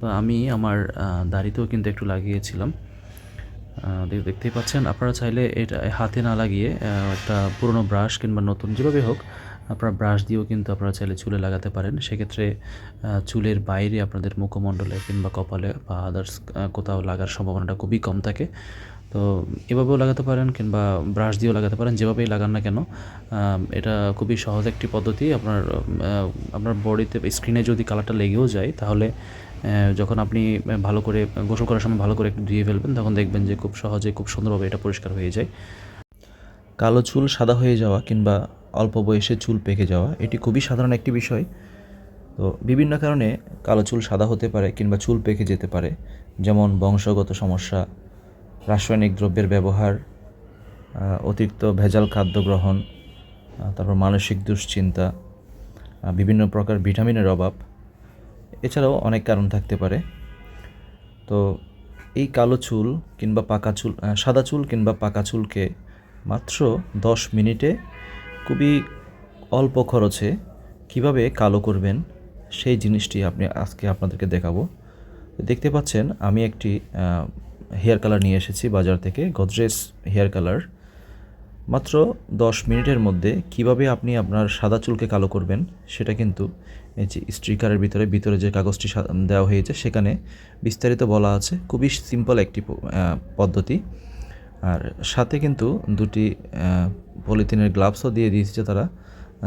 তো আমি আমার দাড়িতেও কিন্তু একটু লাগিয়েছিলাম। দেখতেই পাচ্ছেন। আপনারা চাইলে এটা হাতে না লাগিয়ে একটা পুরনো ব্রাশ কিংবা নতুন যেভাবে হোক আপনারা ব্রাশ দিয়েও কিন্তু আপনারা চাইলে চুলে লাগাতে পারেন। সেক্ষেত্রে চুলের বাইরে আপনাদের মুখমণ্ডলে কিংবা কপালে বা আদার্স কোথাও লাগার সম্ভাবনাটা খুবই কম থাকে। তো এভাবেও লাগাতে পারেন কিংবা ব্রাশ দিয়েও লাগাতে পারেন, যেভাবেই লাগান না কেন। এটা খুবই সহজ একটি পদ্ধতি। আপনার বডিতে স্কিনে যদি কালারটা লেগেও যায় তাহলে যখন আপনি ভালো করে গোসল করার সময় ভালো করে একটু ধুয়ে ফেলবেন, তখন দেখবেন যে খুব সহজে খুব সুন্দরভাবে এটা পরিষ্কার হয়ে যায়। কালো চুল সাদা হয়ে যাওয়া কিংবা অল্প বয়সে চুল পেকে যাওয়া এটি খুবই সাধারণ একটি বিষয়। তো বিভিন্ন কারণে কালো চুল সাদা হতে পারে কিংবা চুল পেকে যেতে পারে, যেমন বংশগত সমস্যা, রাসায়নিক দ্রব্যের ব্যবহার, অতিরিক্ত ভেজাল খাদ্য গ্রহণ, তারপর মানসিক দুশ্চিন্তা, বিভিন্ন প্রকার ভিটামিনের অভাব, এছাড়াও অনেক কারণ থাকতে পারে। তো এই কালো চুল কিংবা পাকা চুল, সাদা চুল কিংবা পাকা চুলকে মাত্র 10 মিনিটে খুবই অল্প খরচে কিভাবে কালো করবেন সেই জিনিসটি আজকে আপনাদেরকে দেখাবো। দেখতে পাচ্ছেন আমি একটি হেয়ার কালার নিয়ে এসেছি বাজার থেকে, গডরেজ হেয়ার কালার। মাত্র 10 মিনিটের মধ্যে কিভাবে আপনি আপনার সাদা চুলকে কালো করবেন সেটা কিন্তু এই যে স্টিকারের ভিতরে যে কাগজটি দেওয়া হয়েছে সেখানে বিস্তারিত বলা আছে। খুবই সিম্পল একটি পদ্ধতি। আর সাথে কিন্তু দুটি পলিথিনের গ্লাভসও দিয়ে দিয়েছে তারা,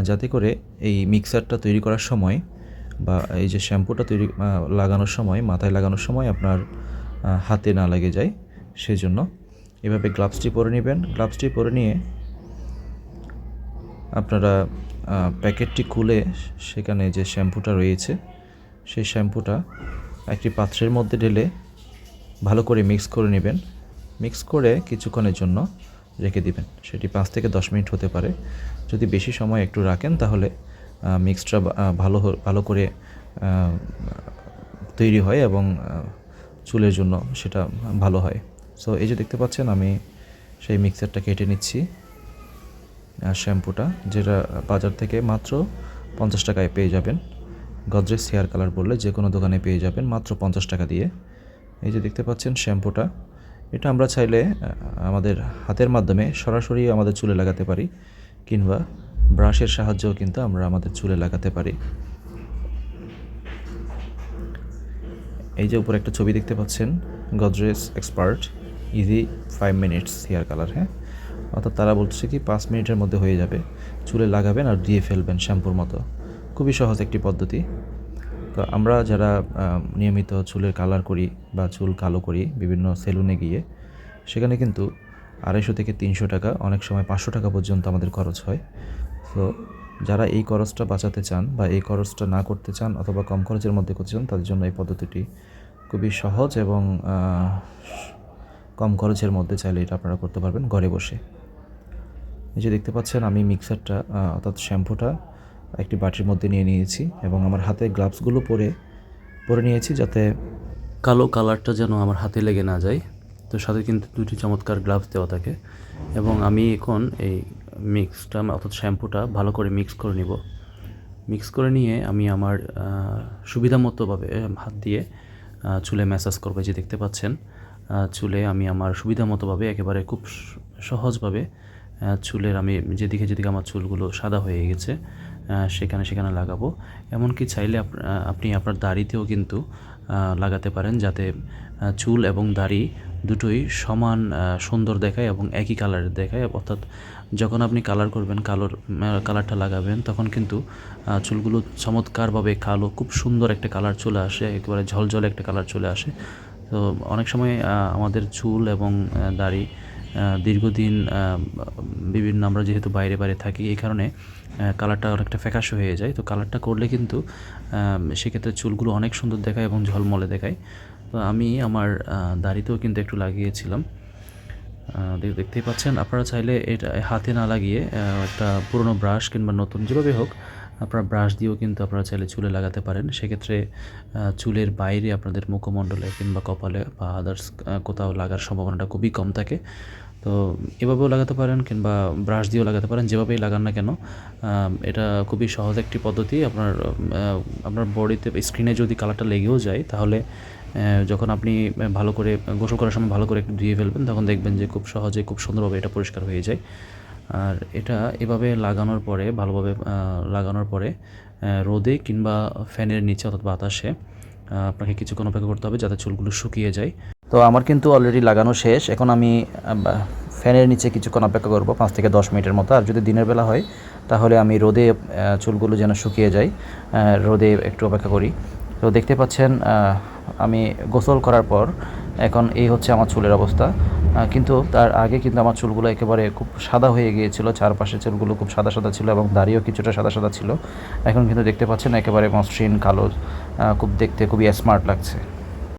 যাতে করে এই মিক্সারটা তৈরি করার সময় বা এই যে শ্যাম্পুটা লাগানোর সময়, মাথায় লাগানোর সময় আপনার হাতে না লেগে যায়। সেজন্য এভাবে গ্লাভসটি পরে নেবেন। গ্লাভসটি পরে নিয়ে আপনারা প্যাকেটটি খুলে সেখানে যে শ্যাম্পুটা রয়েছে সেই শ্যাম্পুটা একটি পাত্রের মধ্যে ঢেলে ভালো করে মিক্স করে নেবেন। মিক্স করে কিছুক্ষণের জন্য রেখে দিবেন। সেটি 5 থেকে 10 মিনিট হতে পারে। যদি বেশি সময় একটু রাখেন তাহলে মিক্সটা ভালো করে তৈরি হয় এবং চুলের জন্য সেটা ভালো হয়। সো এই যে দেখতে পাচ্ছেন আমি সেই মিক্সারটা কেটে নিচ্ছি। শ্যাম্পুটা যেটা বাজার থেকে মাত্র 50 টাকায় পেয়ে যাবেন। গডরেজ হেয়ার কালার বললে যে কোনো দোকানে পেয়ে যাবেন মাত্র 50 টাকা দিয়ে। এই যে দেখতে পাচ্ছেন শ্যাম্পুটা, এটা আমরা চাইলে আমাদের হাতের মাধ্যমে সরাসরি আমাদের চুলে লাগাতে পারি কিংবা ব্রাশের সাহায্যেও কিন্তু আমরা আমাদের চুলে লাগাতে পারি। এই যে উপরে একটা ছবি দেখতে পাচ্ছেন, Godrej expert easy 5 minutes hair colour. হ্যাঁ, অর্থাৎ তারা বলছে কি 5 মিনিটের মধ্যে হয়ে যাবে। চুলে লাগাবেন আর দিয়ে ফেলবেন শ্যাম্পুর মতো। খুবই সহজ একটি পদ্ধতি। তো আমরা যারা নিয়মিত চুলের কালার করি বা চুল কালো করি বিভিন্ন সেলুনে গিয়ে, সেখানে কিন্তু 250 থেকে 300 টাকা, অনেক সময় 500 টাকা পর্যন্ত আমাদের খরচ হয়। তো যারা এই খরচটা বাঁচাতে চান বা এই খরচটা না করতে চান অথবা কম খরচের মধ্যে করতে চান, তাদের জন্য এই পদ্ধতিটি খুবই সহজ এবং কম খরচের মধ্যে চাইলে এটা আপনারা করতে পারবেন ঘরে বসে। এই যে দেখতে পাচ্ছেন আমি মিক্সারটা অর্থাৎ শ্যাম্পুটা একটি বাটির মধ্যে নিয়ে নিয়েছি এবং আমার হাতে গ্লাভসগুলো পরে নিয়েছি যাতে কালো কালারটা যেন আমার হাতে লেগে না যায়। তো সাথে কিন্তু দুটি চমৎকার গ্লাভস দেওয়া থাকে এবং আমি এখন এই মিক্সটা অর্থাৎ শ্যাম্পুটা ভালো করে মিক্স করে নিব। মিক্স করে নিয়ে আমি আমার সুবিধা মতোভাবে হাত দিয়ে চুলে ম্যাসাজ করবো। যে দেখতে পাচ্ছেন চুলে আমি আমার সুবিধা মতোভাবে একেবারে খুব সহজভাবে চুলের আমি যেদিকে আমার চুলগুলো সাদা হয়ে গেছে সেখানে লাগাবো। এমনকি চাইলে আপনি আপনার দাড়িতেও কিন্তু লাগাতে পারেন, যাতে চুল এবং দাড়ি দুটোই সমান সুন্দর দেখায় এবং একই কালারের দেখায়। অর্থাৎ যখন আপনি কালার করবেন, কালারটা লাগাবেন, তখন কিন্তু চুলগুলো চমৎকারভাবে কালো, খুব সুন্দর একটা কালার চলে আসে, একেবারে ঝলঝলে একটা কালার চলে আসে। তো অনেক সময় আমাদের চুল এবং দাড়ি দীর্ঘদিন বিভিন্ন আমরা যেহেতু বাইরে থাকি, এই কারণে কালারটা অনেকটা ফ্যাকাশে হয়ে যায়। তো কালারটা করলে কিন্তু সেক্ষেত্রে চুলগুলো অনেক সুন্দর দেখায় এবং ঝলমলে দেখায়। তো আমি আমার দাড়িতেও কিন্তু একটু লাগিয়েছিলাম। দেখতেই পাচ্ছেন। আপনারা চাইলে এটা হাতে না লাগিয়ে একটা পুরনো ব্রাশ কিংবা নতুন যেভাবে হোক আপনারা ব্রাশ দিয়েও কিন্তু আপনারা চাইলে চুলে লাগাতে পারেন। সেক্ষেত্রে চুলের বাইরে আপনাদের মুখমণ্ডলে কিংবা কপালে বা আদার্স কোথাও লাগার সম্ভাবনাটা খুবই কম থাকে। তো তো এভাবেও লাগাতে পারেন কিংবা ব্রাশ দিয়েও লাগাতে পারেন, যেভাবেই লাগান না কেন। এটা খুবই সহজ একটি পদ্ধতি। আপনার বডিতে স্কিনে যদি কালারটা লেগেও যায়, তাহলে যখন আপনি ভালো করে গোসল করার সময় ভালো করে একটু ধুয়ে ফেলবেন, তখন দেখবেন যে খুব সহজে খুব সুন্দরভাবে এটা পরিষ্কার হয়ে যায়। আর এটা এভাবে লাগানোর পরে ভালোভাবে লাগানোর পরে রোদে কিংবা ফ্যানের নিচে অর্থাৎ বাতাসে আপনাকে কিছুক্ষণ অপেক্ষা করতে হবে যাতে চুলগুলো শুকিয়ে যায়। তো আমার কিন্তু অলরেডি লাগানো শেষ। এখন আমি ফ্যানের নিচে কিছুক্ষণ অপেক্ষা করব 5 থেকে 10 মিনিটের মতো। আর যদি দিনের বেলা হয় তাহলে আমি রোদে চুলগুলো যেন শুকিয়ে যায়, রোদে একটু অপেক্ষা করি। তো দেখতে পাচ্ছেন আমি গোসল করার পর এখন এই হচ্ছে আমার চুলের অবস্থা। কিন্তু তার আগে কিন্তু আমার চুলগুলো একেবারে খুব সাদা হয়ে গিয়েছিল, চারপাশের চুলগুলো খুব সাদা সাদা ছিল এবং দাড়িও কিছুটা সাদা সাদা ছিল। এখন কিন্তু দেখতে পাচ্ছেন একেবারে মসৃণ কালো, খুব দেখতে খুবই স্মার্ট লাগছে।